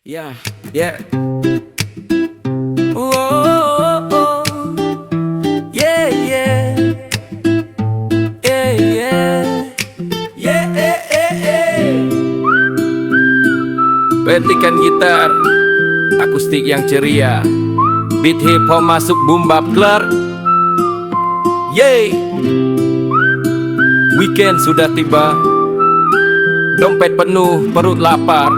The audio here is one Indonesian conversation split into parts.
Yeah, yeah. Oh, oh, yeah, yeah, yeah, yeah, yeah, Petikan gitar, akustik yang ceria, beat hip hop masuk boom bap klar. Yeay, weekend sudah tiba, dompet penuh, perut lapar,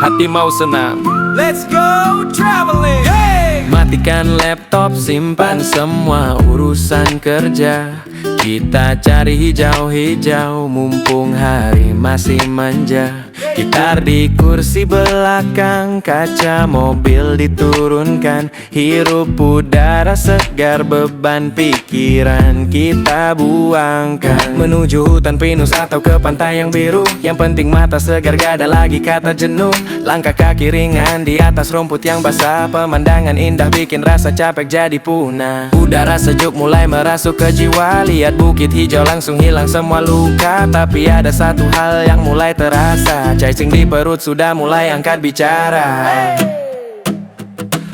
hati mau senang. Let's go traveling. Hey! Matikan laptop, simpan semua urusan kerja. Kita cari hijau-hijau, mumpung hari masih manja. Gitar di kursi belakang, kaca mobil diturunkan. Hirup udara segar, beban pikiran kita buangkan. Menuju hutan pinus atau ke pantai yang biru, yang penting mata segar, gak ada lagi kata jenuh. Langkah kaki ringan di atas rumput yang basah, pemandangan indah bikin rasa capek jadi punah. Udara sejuk mulai merasuk ke jiwa, lihat bukit hijau langsung hilang semua luka. Tapi ada satu hal yang mulai terasa, cacing di perut sudah mulai angkat bicara.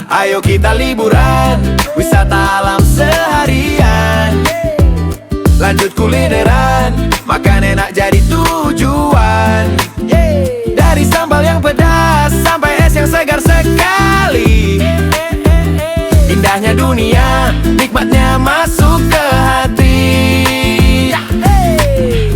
Ayo kita liburan, wisata alam seharian. Lanjut kulineran, makan enak jadi tujuan. Dari sambal yang pedas sampai es yang segar sekali. Indahnya dunia, nikmatnya masuk ke hati.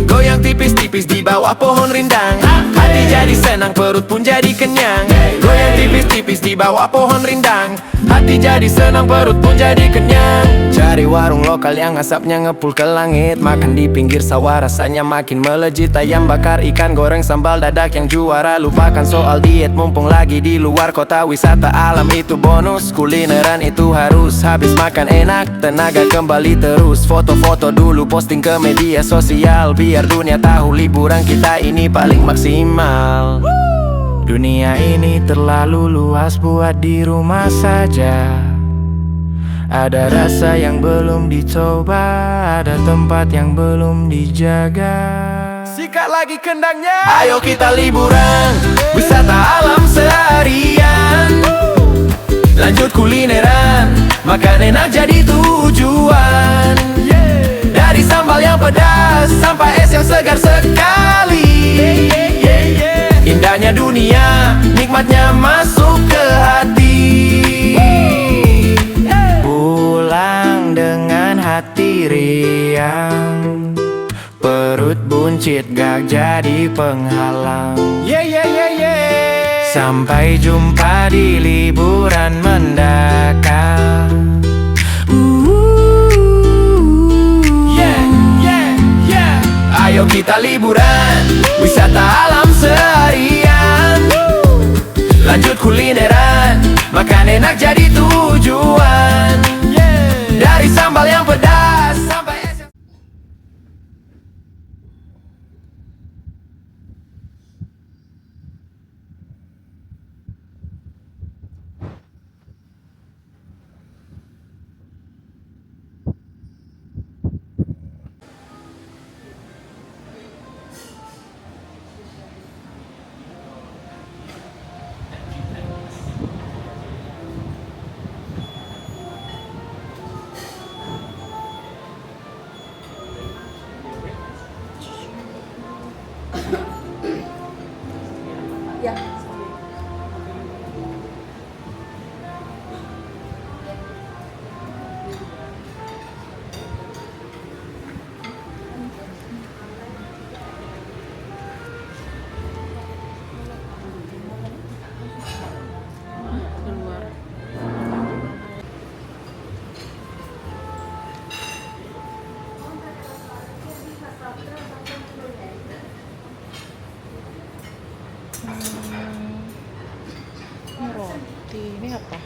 Goyang tipis-tipis di bawah pohon rindang, hati jadi senang, perut pun jadi kenyang. Goyang tipis-tipis di bawah pohon rindang, hati jadi senang, perut pun jadi kenyang. Cari warung lokal yang asapnya ngepul ke langit, makan di pinggir sawah rasanya makin melejit. Ayam bakar, ikan goreng, sambal dadak yang juara. Lupakan soal diet mumpung lagi di luar kota. Wisata alam itu bonus, kulineran itu harus. Habis makan enak, tenaga kembali terus. Foto-foto dulu posting ke media sosial, biar dunia tahu liburan kita ini paling maksimal. Dunia ini terlalu luas buat di rumah saja. Ada rasa yang belum dicoba, ada tempat yang belum dijaga. Sikat lagi kendangnya. Ayo kita liburan, wisata alam seharian. Lanjut kulineran, makan enak jadi tujuan. Dari sambal yang pedas sampai es yang segar sekali. Indahnya dunia, nikmatnya masuk ke hati. Pulang dengan hati riang, perut buncit gak jadi penghalang. Sampai jumpa di liburan mendatang. Ayo kita liburan, wisata alam seharian. Lanjut kulineran, makan enak jadi tujuan. Dari sambal yang pedas sampai es yang... Ya. Keluar. Ini roti, ini apa?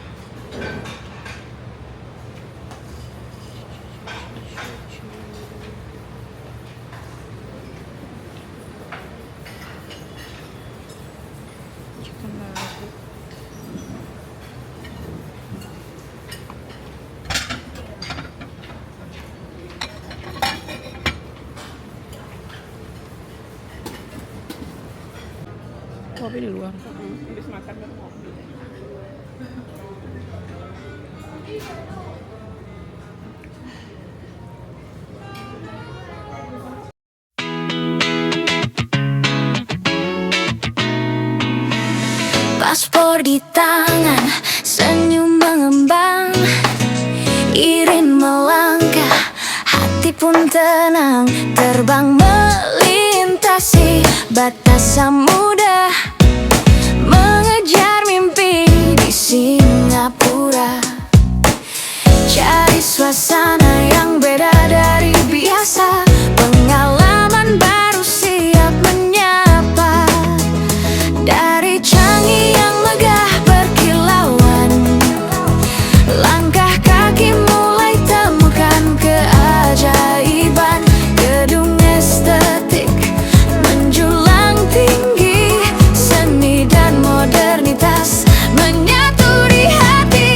Chicken nugget. Kopi di luar. makan dan ngopi. Paspor di tangan, senyum mengembang, irin melangkah, hati pun tenang. Terbang melintasi batas samudra, mengejar mimpi di Singapura. Cari suasana yang beda dari biasa, pengalaman baru siap menyapa. Dari Changi yang megah berkilauan, langkah kaki mulai temukan keajaiban. Gedung estetik menjulang tinggi, seni dan modernitas menyatu di hati.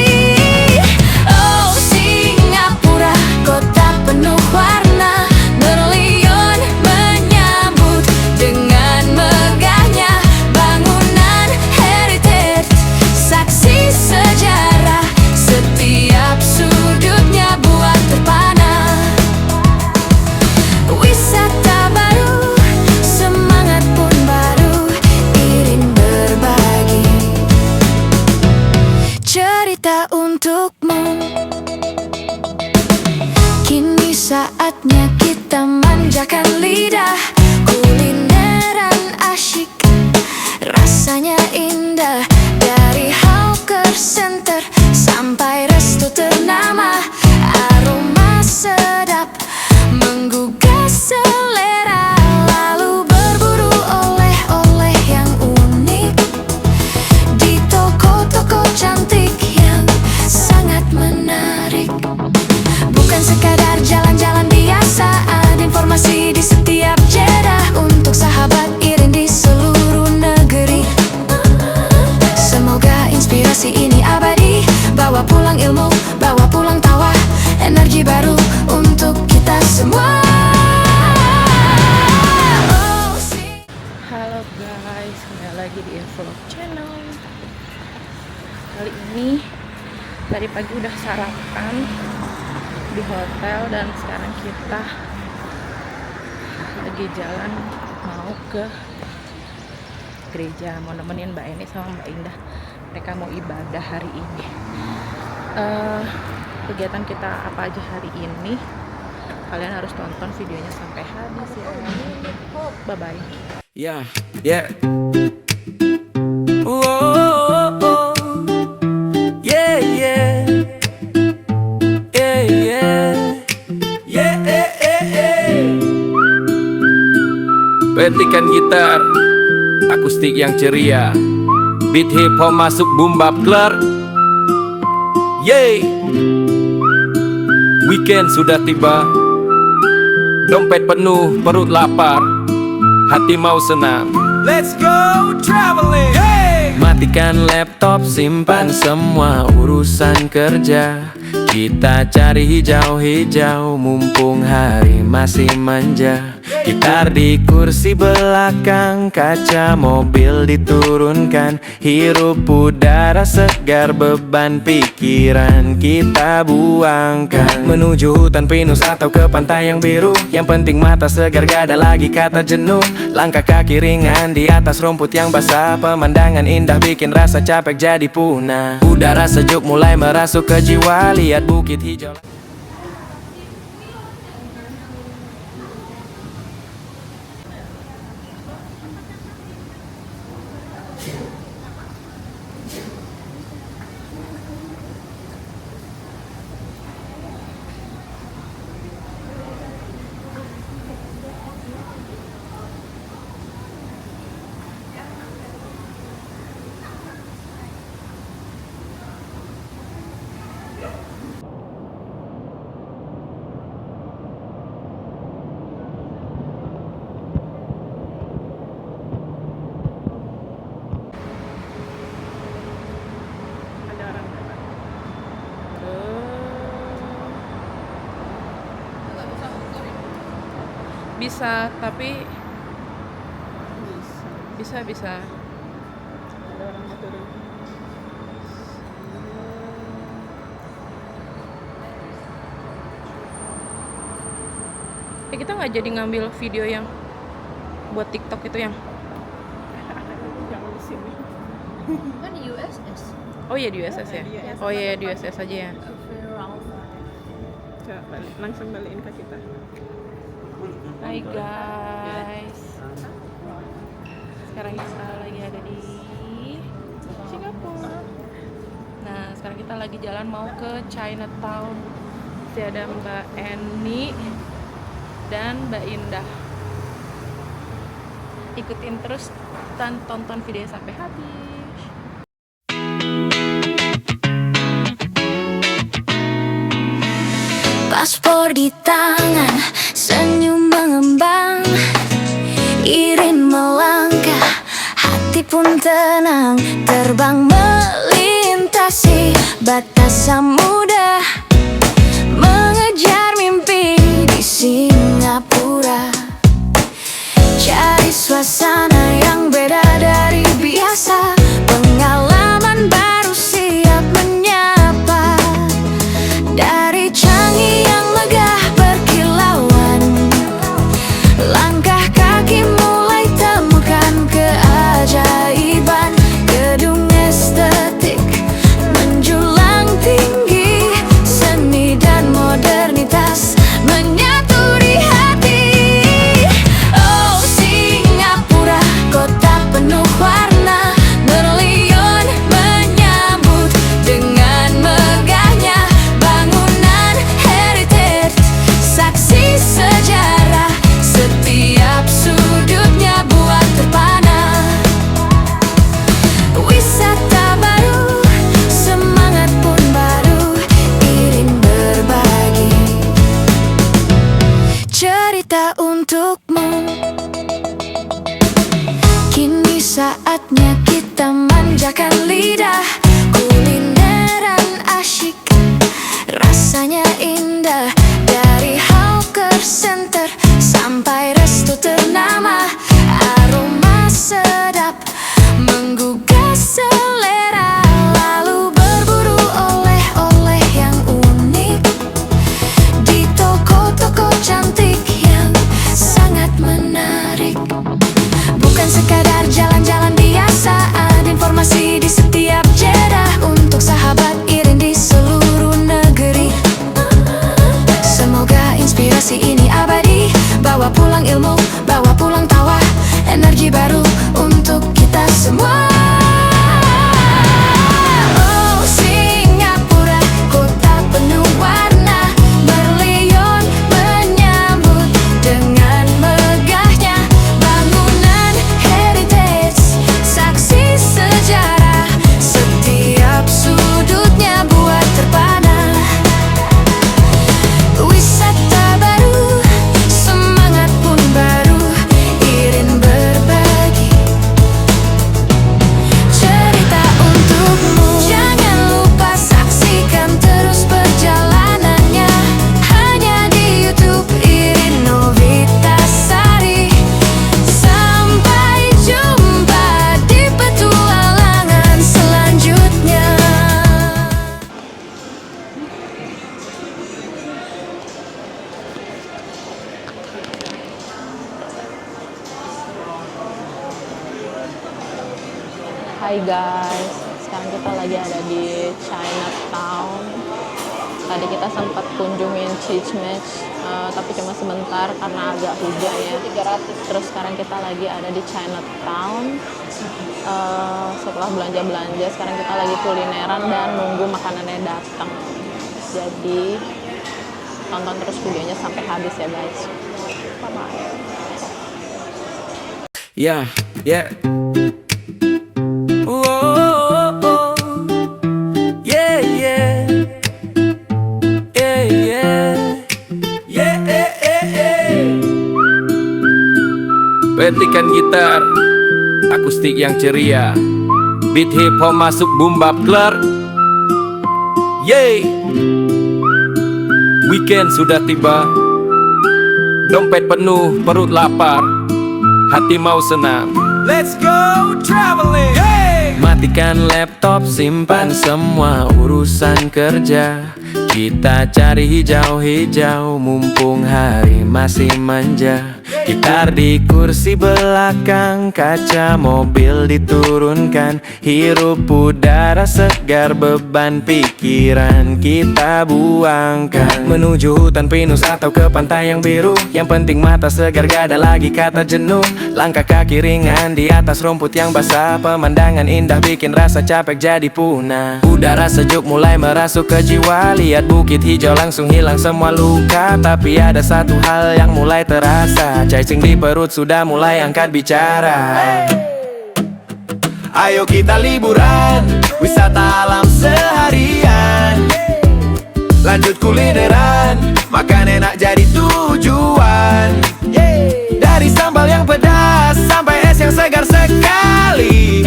Oh Singapura, kota penuh warna, berlian menyambut dengan megahnya. Bangunan heritage, saksi sejarah, setiap sudutnya buat terpana. Wisata baru, semangat pun baru, irin berbagi cerita untukmu. Kini saatnya kita manjakan lidah, kulineran asyik, rasanya indah. Dari hawker center sampai resto ternama, aroma sedap menggugah selera. Lalu berburu oleh-oleh yang unik di toko-toko cantik yang sangat menarik. Bukan sekadar jalan-jalan biasa, ada informasi di setiap jeda untuk sahabat irin di seluruh negeri. Semoga inspirasi ini abadi, bawa pulang ilmu, bawa pulang tawa, energi baru untuk kita semua. Oh, Halo guys, kembali lagi di Vlog Channel. Kali ini tadi pagi udah sarapan di hotel dan sekarang kita lagi jalan mau ke gereja, mau nemenin Mbak Eni sama Mbak Indah. Mereka mau ibadah hari ini. Kegiatan kita apa aja hari ini? Kalian harus tonton videonya sampai habis ya. Bye bye. Yeah, yeah. Oh, oh, oh. Yeah, yeah. Yeah, yeah. Yeah, yeah, yeah. Petikan gitar, akustik yang ceria, beat hip hop masuk boom bap klar. Yeay. Weekend sudah tiba, dompet penuh, perut lapar, hati mau senam. Let's go traveling. Hey! Matikan laptop, simpan semua urusan kerja. Kita cari hijau-hijau, mumpung hari masih manja. Gitar di kursi belakang, kaca mobil diturunkan, hirup udara segar, beban pikiran kita buangkan. Menuju hutan pinus atau ke pantai yang biru, yang penting mata segar, gak ada lagi kata jenuh. Langkah kaki ringan di atas rumput yang basah, pemandangan indah bikin rasa capek jadi punah. Udara sejuk mulai merasuk ke jiwa, lihat bukit hijau. Ada orang lewat. Bisa, tapi bisa. Ada orang lewat. turun. Kita nggak jadi ngambil video yang buat TikTok itu yang Jangan di sini. Kan di USS. oh iya di USS ya. Oh iya di USS aja ya. Coba balik, langsung balikin ke kita. Hai guys. Sekarang kita lagi ada di Singapura. Nah, sekarang kita lagi jalan mau ke Chinatown. Masih ada Mbak Eni dan Mbak Indah. Ikutin terus dan tonton video sampai habis. Paspor di tangan, senyum mengembang, irin melangkah, hati pun tenang, terbang melintasi batas samudra, mengejar mimpi di Singapura. Cari suasana yang beda dari biasa, pengalaman baru siap menyapa. Dari Changi yang megah berkilauan, langkah kaki mulai temukan keajaiban. Gedung estetik menjulang tinggi, seni dan modernitas menyatu di hati. Oh Singapura, kota penuh warna, berlian menyambut dengan megahnya. Bangunan heritage, saksi sejarah, setiap sudutnya buat terpana. Wisata baru, semangat pun baru, iring berbagi cerita untukmu. Kini saatnya kita manjakan lidah, kulineran asyik, rasanya indah. Dari Hawker Center sampai resto ternama, aroma sedap menggugah selera. Lalu berburu oleh-oleh yang unik di toko-toko cantik yang sangat menarik. Bukan sekadar jalan-jalan biasa, ada informasi di setiap jeda untuk sahabat irin di seluruh negeri. Semoga inspirasi ini abadi, bawa pulang ilmu, bawa pulang tawa, energi baru untuk kita semua. Oh Singapura, kota penuh warna, berlian menyambut dengan megahnya. Bangunan heritage, saksi sejarah, setiap sudutnya buat terpana. Wisata baru, semangat pun baru, irin berbagi cerita untukmu. Jangan lupa saksikan terus perjalanannya, hanya di YouTube Irin Novitasari. Sampai jumpa di petualangan selanjutnya. Hai guys, sekarang kita lagi ada di Chinatown. Tadi kita sempat kunjungin Cheese Match, tapi cuma sebentar karena agak hujan ya. Terus sekarang kita lagi ada di Chinatown. Setelah belanja-belanja, sekarang kita lagi kulineran dan nunggu makanannya datang. Jadi tonton terus videonya sampai habis ya guys. Bye-bye. Yeah, yeah. Oh, oh, oh. Yeah, yeah. Yeah, yeah. Yeah, petikan gitar akustik yang ceria, beat hip hop masuk boom bap klar. Yeay. Weekend sudah tiba, dompet penuh, perut lapar, hati mau senang. Let's go traveling. Hey! Mata Matikan laptop, simpan semua urusan kerja. Kita cari hijau-hijau mumpung hari masih manja. Gitar di kursi belakang, kaca mobil diturunkan. Hirup udara segar, beban pikiran kita buangkan. Menuju hutan pinus atau ke pantai yang biru, yang penting mata segar, gak ada lagi kata jenuh. Langkah kaki ringan di atas rumput yang basah. Pemandangan indah bikin rasa capek jadi punah. Udara sejuk mulai merasuk ke jiwa. Lihat bukit hijau langsung hilang semua luka. Tapi ada satu hal yang mulai terasa, cacing di perut sudah mulai angkat bicara. Ayo kita liburan, wisata alam seharian. Lanjut kulineran, makan enak jadi tujuan. Dari sambal yang pedas sampai es yang segar sekali.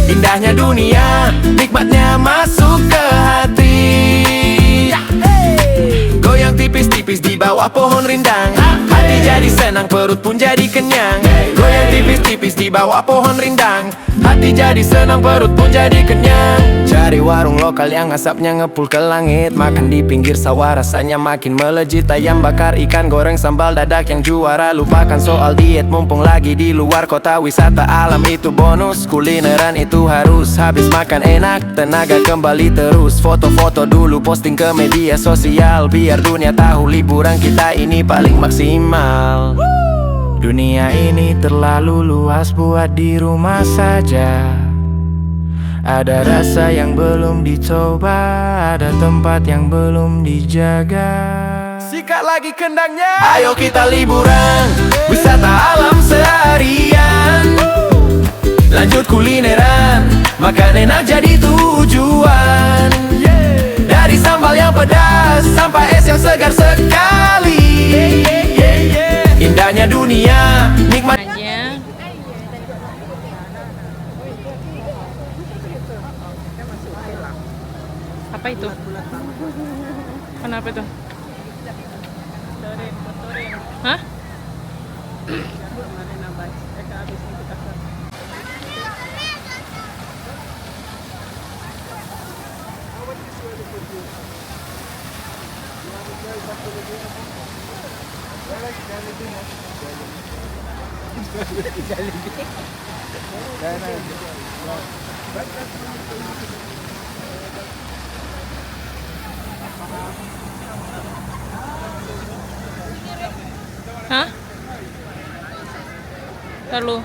Indahnya dunia, nikmatnya masuk ke hati. Goyang tipis-tipis di bawah pohon rindang. Hati jadi senang, perut pun jadi kenyang. Goyang tipis-tipis di bawah pohon rindang. Hati jadi senang, perut pun jadi kenyang. Cari warung lokal yang asapnya ngepul ke langit. Makan di pinggir sawah rasanya makin melejit. Ayam bakar, ikan goreng, sambal dadak yang juara. Lupakan soal diet mumpung lagi di luar kota. Wisata alam itu bonus, kulineran itu harus. Habis makan enak, tenaga kembali terus. Foto-foto dulu posting ke media sosial, biar dunia tahu liburan kita ini paling maksimal. Dunia ini terlalu luas buat di rumah saja. Ada rasa yang belum dicoba, ada tempat yang belum dijaga. Sikat lagi kendangnya. Ayo kita liburan, wisata alam seharian. Lanjut kulineran, makan enak jadi tujuan. Dari sambal yang pedas sampai es yang segar sekali. Indahnya dunia, nikmat aja. Apa itu? Kenapa itu? Hah? Hah? Lalu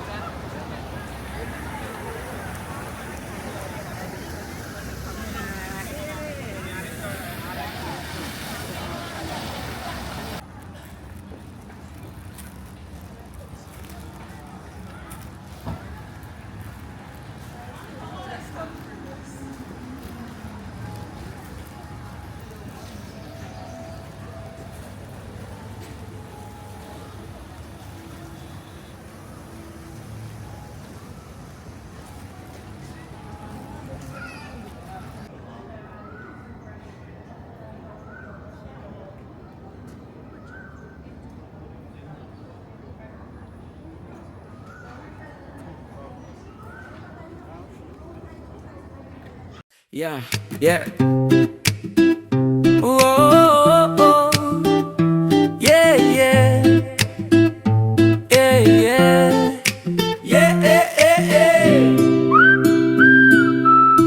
yeah. Oh, yeah, yeah. Yeah, yeah.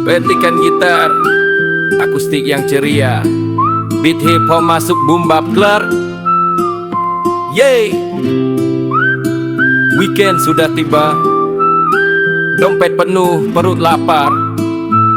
Petikan gitar, akustik yang ceria. Beat hip hop masuk boom bap klar. Yeay. Weekend sudah tiba. Dompet penuh, perut lapar,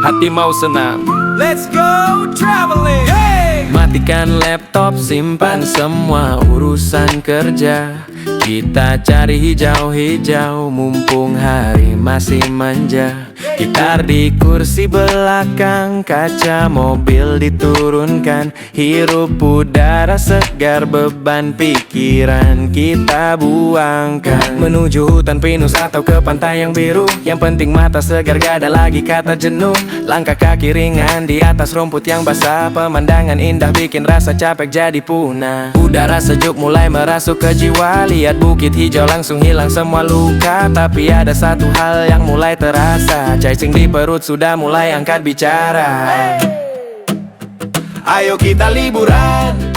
hati mau senang. Let's go traveling. Hey! Matikan laptop, simpan semua urusan kerja. Kita cari hijau-hijau mumpung hari masih manja. Gitar di kursi belakang, kaca mobil diturunkan. Hirup udara segar, beban pikiran kita buangkan. Menuju hutan pinus atau ke pantai yang biru, yang penting mata segar, gak ada lagi kata jenuh. Langkah kaki ringan di atas rumput yang basah. Pemandangan indah bikin rasa capek jadi punah. Udara sejuk mulai merasuk ke jiwa. Lihat bukit hijau langsung hilang semua luka. Tapi ada satu hal yang mulai terasa, Cacing di perut sudah mulai angkat bicara. Ayo kita liburan